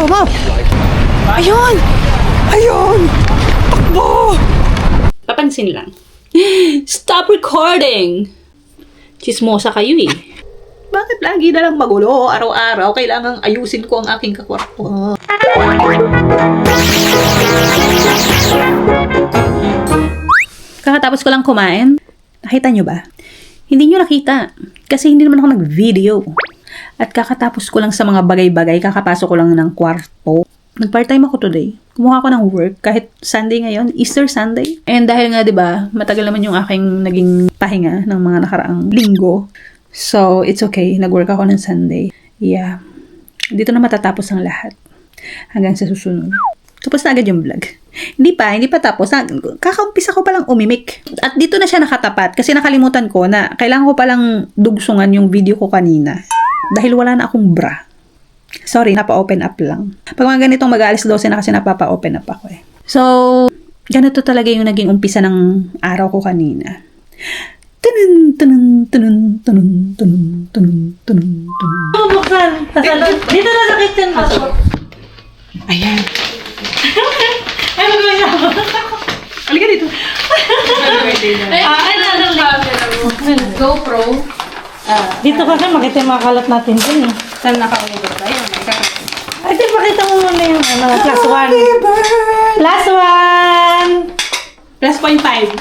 mo! Ayun! Ayun! Takbo! Papansin lang. Stop recording! Chismosa kayo eh. Bakit lagi na lang magulo? Araw-araw, kailangang ayusin ko ang aking kakwarto. Kakatapos ko lang kumain. Nakita nyo ba? Hindi nyo nakita. Kasi hindi naman ako nag-video. At kakatapos ko lang sa mga bagay-bagay, kakapasok ko lang ng kwarto. Nag-part-time ako today. Kumuha ko ng work kahit Sunday ngayon, Easter Sunday. And dahil nga 'di ba, matagal naman yung aking naging pahinga ng mga nakaraang linggo. So, it's okay. Nag-work ako ng Sunday. Yeah. Dito na matatapos ang lahat. Hanggang sa susunod. Tapos na agad yung vlog. Hindi pa tapos. Kakaumpisa ko palang umimik. At dito na siya nakatapat kasi nakalimutan ko na kailangan ko palang dugsungan yung video ko kanina. Dahil wala na akong bra. Sorry, napa-open up lang. Pag mga ganitong mag-aalis 12 na kasi napapa-open up ako eh. So, ganito talaga yung naging umpisa ng araw ko kanina. Tunun, tunun, tunun, tunun, tunun, tunun, tunun, tunun. Buksan. Dito na sa kitchen mo. Ayan. Ay, magawin ako. Halika dito. GoPro. Dito kasi makita yung mga kalat natin dun eh. Saan nakaunigot tayo? Ay, di pakita mo muna yung plus one. Plus one! Plus 0.5.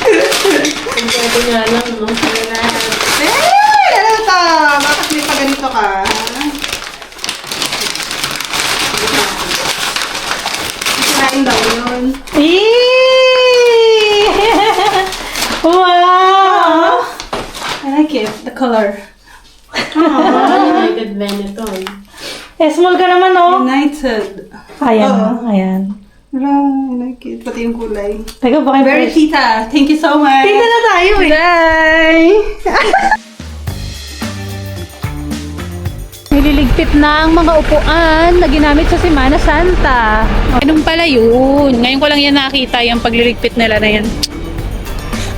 Ito nga lang, no? Ano to? Bakit may paganito ka? Isirain daw yun. Eee! Wow! I like it. The color. United Benetton. Eh, small ka naman, oh. United. Ayan, Oo. ayan. Wala, I like it. Pati yung kulay. Teka, baka Very tita. Thank you so much. Tita na tayo eh. Bye! Nililigpit na ang mga upuan na ginamit sa Semana Santa. Ganun pala yun. Ngayon ko lang yan nakita, yung pagliligpit nila na yan.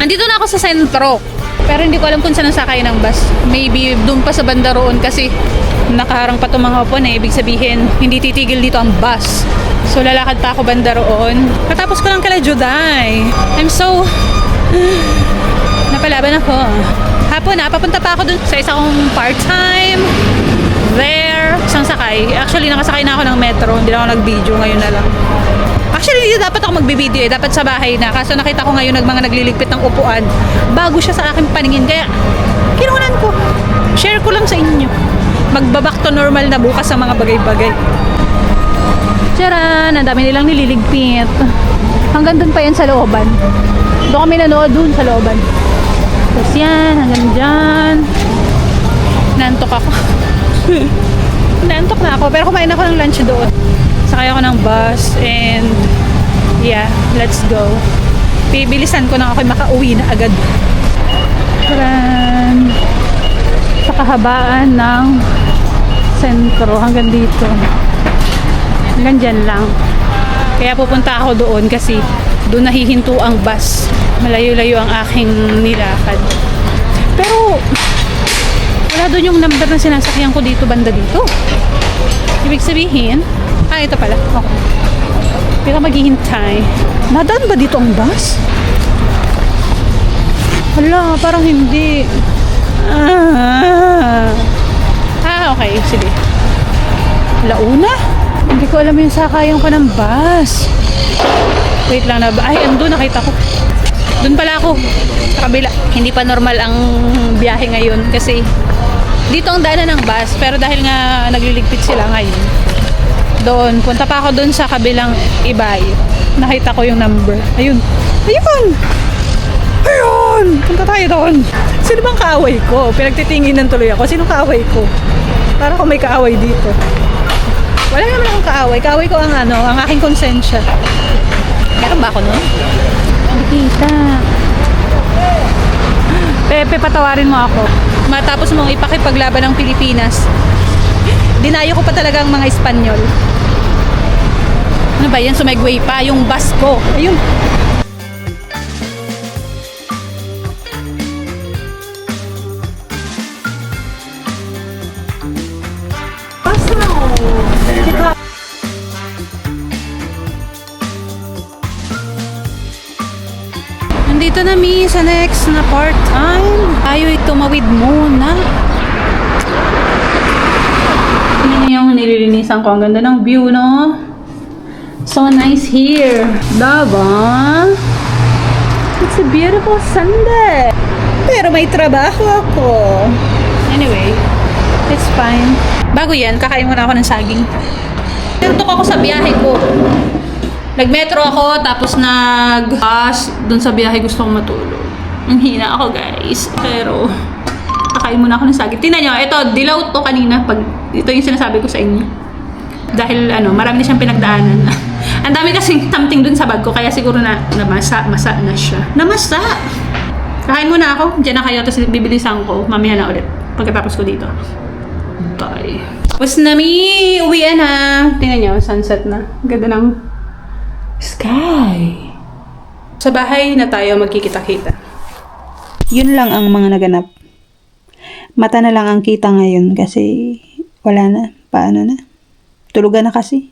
Andito na ako sa sentro. Pero hindi ko alam kung saan nasakay ng bus. Maybe doon pa sa banda roon kasi nakaharang pa itong mga upuan eh. Ibig sabihin, hindi titigil dito ang bus. So lalakad pa ako banda roon. Katapos ko lang kala Juday. I'm so... napalaban ako. Hapon na, papunta pa ako dun sa isa kong part-time. There, isang sakay. Actually, nakasakay na ako ng metro. Hindi na ako nag-video. Ngayon na lang. Actually, hindi dapat ako magbibideo eh. Dapat sa bahay na. Kaso nakita ko ngayon mga nagliligpit ng upuan. Bago siya sa aking paningin. Kaya, kinunan ko. Share ko lang sa inyo. Magbaback to normal na bukas sa mga bagay-bagay. Tcharan! Ang dami nilang nililigpit. Hanggang dun pa yan sa looban. Doon kami nanood dun sa looban. Tapos yan, hanggang dyan. Nantok ako. Nantok na ako. Pero kumain ako ng lunch doon. Sakay ako ng bus. And yeah, let's go. Bibilisan ko na ako makauwi na agad. Tcharan! Sa kahabaan ng sentro. Hanggang dito. Hanggang dyan lang. Kaya pupunta ako doon kasi doon nahihinto ang bus. Malayo-layo ang aking nilakad. Pero wala doon yung number na sinasakyan ko dito, banda dito. Ibig sabihin, ito pala. Okay. Pero maghihintay. Nadaan ba dito ang bus? Hala, parang hindi. Okay, sige. Launa? Hindi ko alam yung sakayan ko ng bus. Wait lang na ba? Ay, andun, nakita ko. Doon pala ako. Sa kabila. Hindi pa normal ang biyahe ngayon kasi dito ang daanan ng bus. Pero dahil nga nagliligpit sila ngayon, doon, punta pa ako doon sa kabilang ibay. Nakita ko yung number. Ayun. Ayun! Ayun! Punta tayo doon. Sino bang kaaway ko? Pinagtitinginan tuloy ako. Sino kaaway ko? Para kung may kaaway dito. Wala naman akong kaaway. Kaaway ko ang ang aking konsensya. Meron ba ako nun? Nakita. Pepe, patawarin mo ako. Matapos mong ipakipaglaban ng Pilipinas, dinayo ko pa talaga ang mga Espanyol. Ano ba yan? Sumegway pa yung bus ko. Ayun. Dito na mi sa next na part-time. Tayo tumawid muna. Tingnan niyo yung nililinisan ko. Ang ganda ng view, no? So nice here. Diba? It's a beautiful Sunday. Pero may trabaho ako. Anyway, it's fine. Bago yan, kakain muna ako ng saging. Tutok ako sa biyahe ko. Nag-metro ako, tapos nag-bus. Doon sa biyahe gusto kong matulog. Ang hina ako, guys. Pero, kakain muna ako ng saging. Tingnan nyo, ito, dilaw to kanina. Ito yung sinasabi ko sa inyo. Dahil, marami na siyang pinagdaanan. Ang dami kasing something dun sa bag ko, kaya siguro masa na siya. Namasa! Kakain muna ako. Diyan na kayo, tapos bibilisan ko. Mamaya na ulit. Pagkatapos ko dito. Bye. Tapos na mi! Uwian na! Tingnan nyo, sunset na. Ganda ng sky. Sa bahay na tayo magkikita-kita. Yun lang ang mga naganap. Mata na lang ang kita ngayon kasi wala na. Paano na? Tulugan na kasi.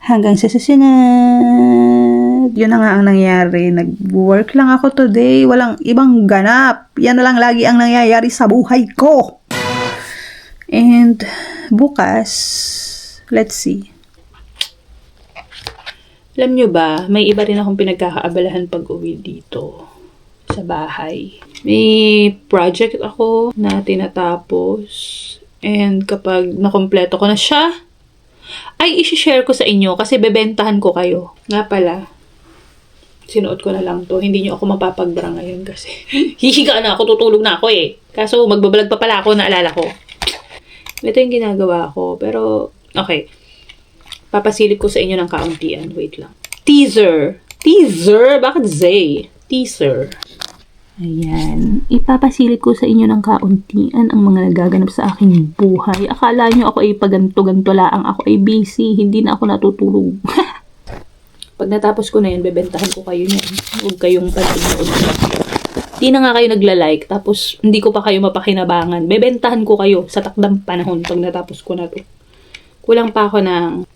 Hanggang sa susunod. Yun na nga ang nangyari. Nag-work lang ako today. Walang ibang ganap. Yan na lang lagi ang nangyayari sa buhay ko. And bukas, let's see. Alam nyo ba, may iba rin akong pinagkakaabalahan pag uwi dito sa bahay. May project ako na tinatapos. And kapag nakompleto ko na siya, ay isi-share ko sa inyo kasi bebentahan ko kayo. Nga pala, sinuot ko na lang to. Hindi nyo ako mapapagbra ngayon kasi hihiga na ako, tutulog na ako eh. Kaso magbabalag pa pala ako, naalala ko. Ito yung ginagawa ko. Pero, okay. Papasilip ko sa inyo ng kauntian. Wait lang. Teaser! Teaser! Bakit Zay? Teaser. Ayan. Ipapasilip ko sa inyo ng kauntian ang mga nagaganap sa aking buhay. Akala nyo ako ay paganto-ganto laang. Ako ay busy. Hindi na ako natutulog. Pag natapos ko na yan, bebentahan ko kayo niyan. Huwag kayong pag-inood. Di na nga kayo nagla-like. Tapos, hindi ko pa kayo mapakinabangan. Bebentahan ko kayo sa takdang panahon pag natapos ko na to. Kulang pa ako ng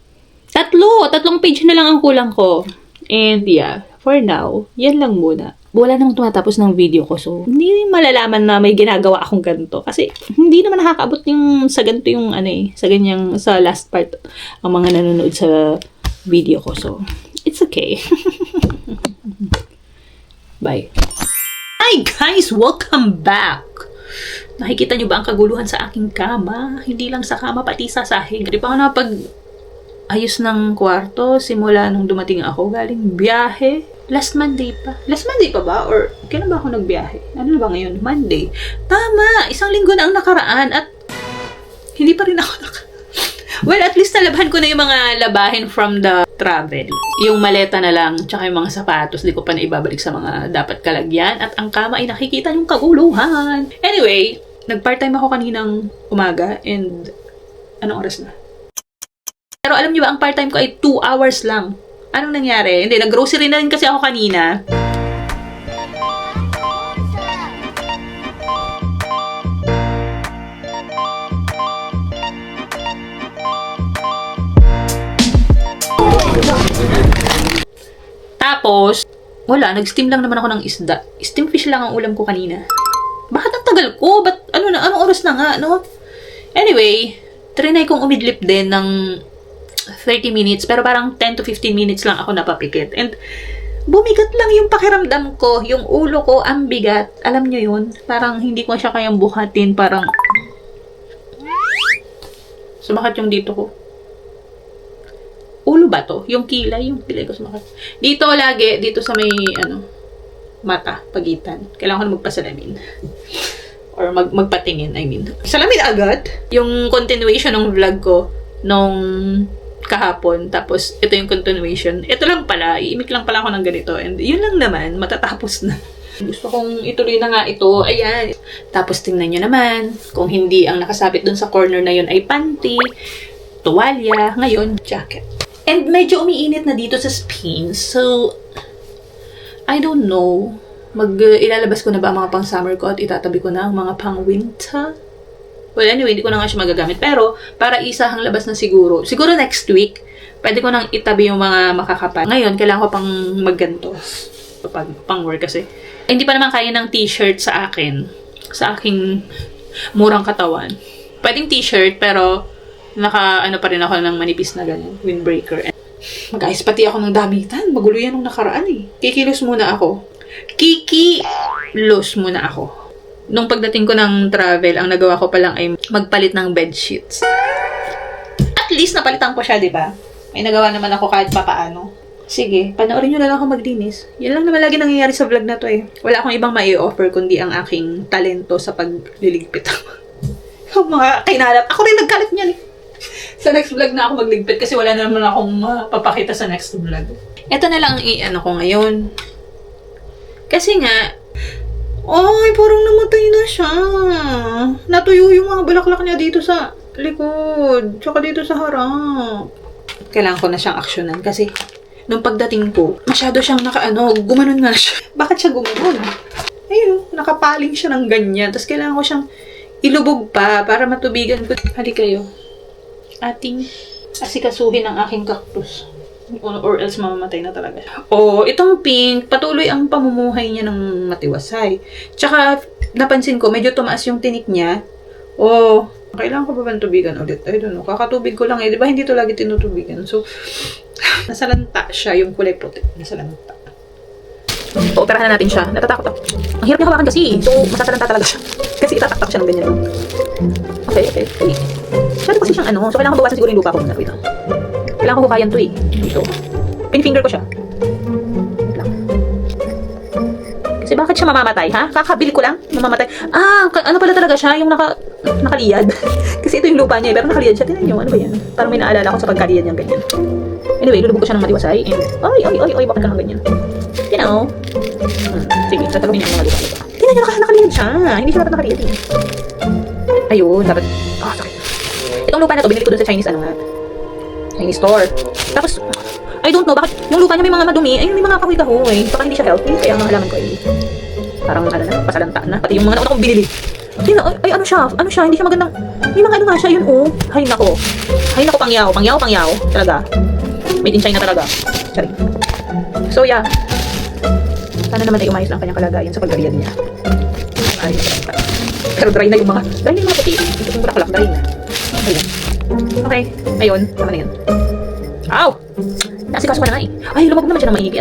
tatlong page na lang ang kulang ko. And yeah, for now, yan lang muna. Wala namang tumatapos ng video ko. So, hindi malalaman na may ginagawa akong ganito. Kasi, hindi naman nakakaabot yung sa ganito yung sa ganyang, sa last part, ang mga nanonood sa video ko. So, it's okay. Bye. Hi guys! Welcome back! Nakikita nyo ba ang kaguluhan sa aking kama? Hindi lang sa kama, pati sa sahig. Di pa ako ayos ng kwarto simula nung dumating ako galing biyahe. Last Monday pa. Last Monday pa ba? Or kailan ba ako nagbiyahe? Ano na ba ngayon? Monday. Tama! Isang linggo na ang nakaraan at hindi pa rin ako Well, at least nalabhan ko na yung mga labahin from the travel. Yung maleta na lang, tsaka yung mga sapatos, di ko pa na ibabalik sa mga dapat kalagyan. At ang kama ay nakikita yung kaguluhan. Anyway, nag-part-time ako kaninang umaga and anong oras na? Pero alam niyo ba, ang part-time ko ay 2 hours lang. Anong nangyari? Hindi, nag-grocery na rin kasi ako kanina. Tapos, wala, nag-steam lang naman ako ng isda. Steam fish lang ang ulam ko kanina. Bakit ang tagal ko? Ba't, anong oras na nga, no? Anyway, trinay kong umidlip din ng 30 minutes, pero parang 10 to 15 minutes lang ako napapikit. And, bumigat lang yung pakiramdam ko. Yung ulo ko, ang bigat. Alam nyo yun? Parang hindi ko siya kayang buhatin. Parang, sumakat yung dito ko. Ulo ba to? Yung kilay ko sumakat. Dito lagi, dito sa may, mata, pagitan. Kailangan ko na magpasalamin. Or magpatingin, I mean. Salamin agad! Yung continuation ng vlog ko nung kahapon. Tapos, ito yung continuation. Ito lang pala. Iimik lang pala ako ng ganito. And yun lang naman, matatapos na. Gusto kong ituloy na nga ito. Ayan. Tapos, tingnan nyo naman. Kung hindi ang nakasabit dun sa corner na yun ay panty, tuwalya, ngayon, jacket. And medyo umiinit na dito sa Spain. So, I don't know. Ilalabas ko na ba ang mga pang-summer ko at itatabi ko na ang mga pang-winter? Well, anyway, hindi ko na nga siya magagamit. Pero, para isahang labas na siguro. Siguro next week, pwede ko nang itabi yung mga makakapal. Ngayon, kailangan ko pang magganto. pang-work kasi. Hindi pa naman kaya ng t-shirt sa akin. Sa aking murang katawan. Pwedeng t-shirt, pero ano pa rin ako ng manipis na ganun. Windbreaker. Mag-ayos pati ako ng damitan. Magulo yan nung nakaraan eh. Kikilos muna ako. Nung pagdating ko ng travel, ang nagawa ko pa lang ay magpalit ng bedsheets. At least napalitan ko siya, di ba? May nagawa naman ako kahit papaano. Sige, panoorin nyo na lang ako maglinis. Yan lang naman lagi nangyayari sa vlog na to eh. Wala akong ibang mai-offer kundi ang aking talento sa pagliligpit. Yung mga kinalap. Ako rin nagkalat niyan eh. Sa next vlog na ako magligpit kasi wala na naman akong mapapakita sa next vlog. Ito na lang ang i-ano ko ngayon. Kasi nga, ay, parang namatay na siya. Natuyo yung mga bulaklak niya dito sa likod. Tsaka dito sa harap. Kailangan ko na siyang aksyonan kasi nung pagdating ko, masyado siyang gumanon nga siya. Bakit siya gumanon? Ayun, nakapaling siya ng ganyan. Tapos kailangan ko siyang ilubog pa para matubigan ko. Hali kayo. Ating asikasuhin ang aking cactus. Or else mamamatay na talaga. Itong pink, patuloy ang pamumuhay niya ng matiwasay. Tsaka, napansin ko, medyo tumaas yung tinik niya. Kailangan ko ba bang tubigan ulit? I don't know. Kakatubig ko lang eh. Di ba hindi to lagi tinutubigan? So, nasalanta siya, yung kulay puti. Nasalanta. Operahan na natin siya. Natatakot ako. Ang hirap niya hawakan kasi. So, masasalanta talaga siya. Kasi itataktak siya ng ganyan. Okay. Masyado kasi siyang So, kailangan bawasan siguro yung lupa ko muna. Wait lang. Kailangan ko hukayan to eh. Dito. Pin-finger ko siya. Wait lang. Kasi bakit siya mamamatay, ha? Kakabili ko lang, mamamatay. Ano pala talaga siya? Yung nakaliyad. Kasi ito yung lupa niya eh. Pero nakaliyad siya. Tingnan nyo, ano ba yan? Parang may naalala ko sa pagkaliyad niyang ganyan. Anyway, lulubog ko siya ng matiwasay. Ay, bakit ka ng ganyan? You know? Sige, tatalungin niyo yung mga lupa. Tingnan nyo, nakaliyad siya. Hindi siya dapat nakaliyad eh. Ayun, dapat... sakit. Itong lupa na to, binili ko dun sa Chinese store. Tapos, I don't know, bakit yung lupa niya may mga madumi, ay may mga kahoy-kahoy. Baka hindi siya healthy, kaya ang mga halaman ko ay parang pasalanta na. Pati yung mga nauna kong binili. Ano siya, hindi siya magandang, may mga nga siya, yun Hay nako, pangyaw, talaga. Made in China talaga. Sorry. So yeah, sana naman ay umayos lang kanyang kalagayan sa pagkariyad niya. Pero dry na yung mga puti. Yung bulaklak, dry na. Ayun. Okay, ayun, tama na yan. Ow! Nasikaso ko na nga eh. Ay, lumabog naman siya ng maigi,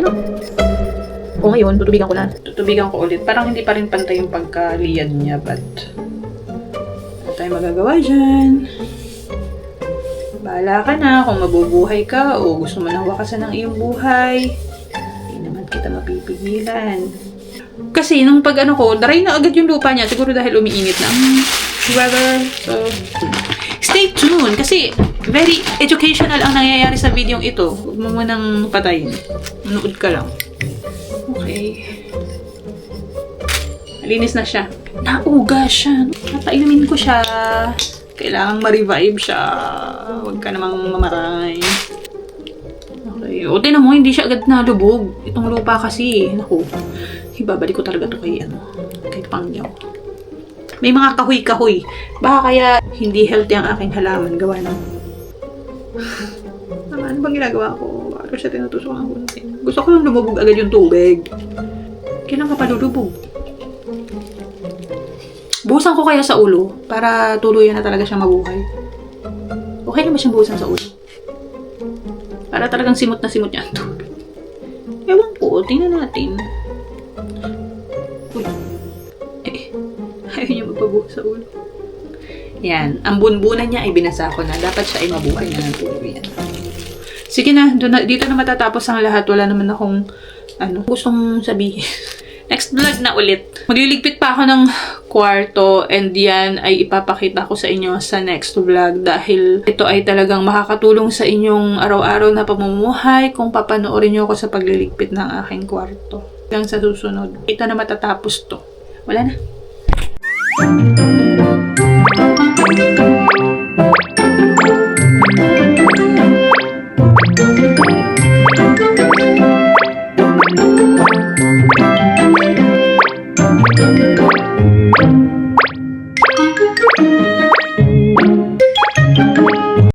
ngayon, tutubigan ko na. Tutubigan ko ulit. Parang hindi pa rin pantay yung pagkaliyad niya, but ano tayo magagawa dyan? Bahala ka na kung mabubuhay ka o gusto mo nang wakasan ng iyong buhay. Hindi naman kita mapipigilan. Kasi nung dry na agad yung lupa niya. Siguro dahil umiinit na ang weather. So, stay tuned kasi very educational ang nangyayari sa video ito. Huwag mo munang patayin. Manood ka lang. Okay. Malinis na siya. Nauga siya. Napainumin ko siya. Kailangang ma-revive siya. Huwag ka namang mamaray. Okay. Tinan mo, hindi siya agad nalubog. Itong lupa kasi. Naku. Ibabalik ko talaga to kay Pangyaw. May mga kahoy-kahoy. Baka kaya hindi healthy ang aking halaman. Gawa ng... ano bang ginagawa ko? Bakit siya tinutusok ang kunti? Gusto ko lang lumubog agad yung tubig. Kailan ka pa lulubog? Buhusan ko kaya sa ulo para tuluyan na talaga siyang mabuhay. Okay naman siyang buhusan sa ulo. Para talagang simot na simot niya ang tubig. Ewan ko, tingnan natin. Uy. Ayaw niya magpabuhos sa ulo. Yan. Ang bunbunan niya ay binasa ko na. Dapat siya ay mabuhay na ng tuluyan. Sige na, dito na matatapos ang lahat. Wala naman akong gustong sabihin. Next vlog na ulit. Magliligpit pa ako ng kwarto and yan ay ipapakita ko sa inyo sa next vlog dahil ito ay talagang makakatulong sa inyong araw-araw na pamumuhay kung papanoorin nyo ako sa pagliligpit ng aking kwarto. Hanggang sa susunod. Ito na matatapos to. Wala na.